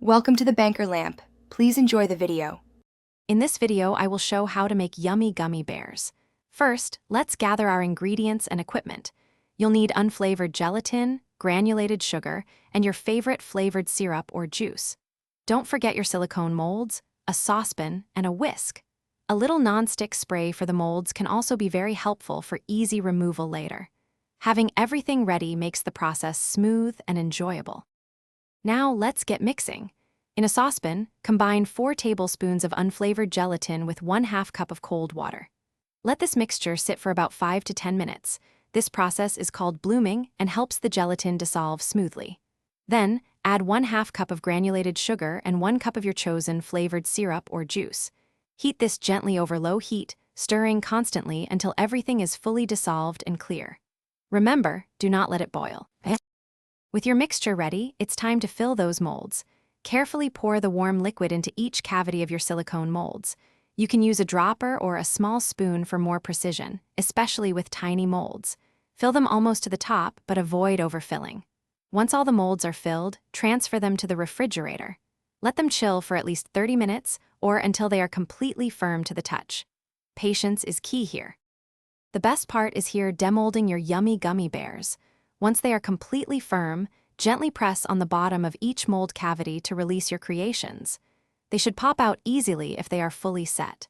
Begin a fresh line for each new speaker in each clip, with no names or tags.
Welcome to the Banker Lamp. Please enjoy the video.
In this video, I will show how to make yummy gummy bears. First, let's gather our ingredients and equipment. You'll need unflavored gelatin, granulated sugar, and your favorite flavored syrup or juice. Don't forget your silicone molds, a saucepan, and a whisk. A little non-stick spray for the molds can also be very helpful for easy removal later. Having everything ready makes the process smooth and enjoyable. Now let's get mixing. In a saucepan, combine 4 tablespoons of unflavored gelatin with 1/2 cup of cold water. Let this mixture sit for about 5 to 10 minutes. This process is called blooming and helps the gelatin dissolve smoothly. Then, add 1/2 cup of granulated sugar and 1 cup of your chosen flavored syrup or juice. Heat this gently over low heat, stirring constantly until everything is fully dissolved and clear. Remember, do not let it boil. With your mixture ready, it's time to fill those molds. Carefully pour the warm liquid into each cavity of your silicone molds. You can use a dropper or a small spoon for more precision, especially with tiny molds. Fill them almost to the top, but avoid overfilling. Once all the molds are filled, transfer them to the refrigerator. Let them chill for at least 30 minutes or until they are completely firm to the touch. Patience is key here. The best part is here demolding your yummy gummy bears. Once they are completely firm, gently press on the bottom of each mold cavity to release your creations. They should pop out easily if they are fully set.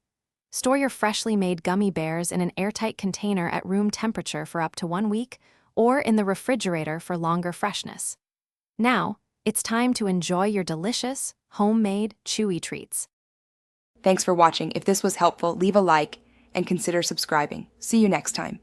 Store your freshly made gummy bears in an airtight container at room temperature for up to 1 week, or in the refrigerator for longer freshness. Now, it's time to enjoy your delicious, homemade, chewy treats.
Thanks for watching. If this was helpful, leave a like and consider subscribing. See you next time.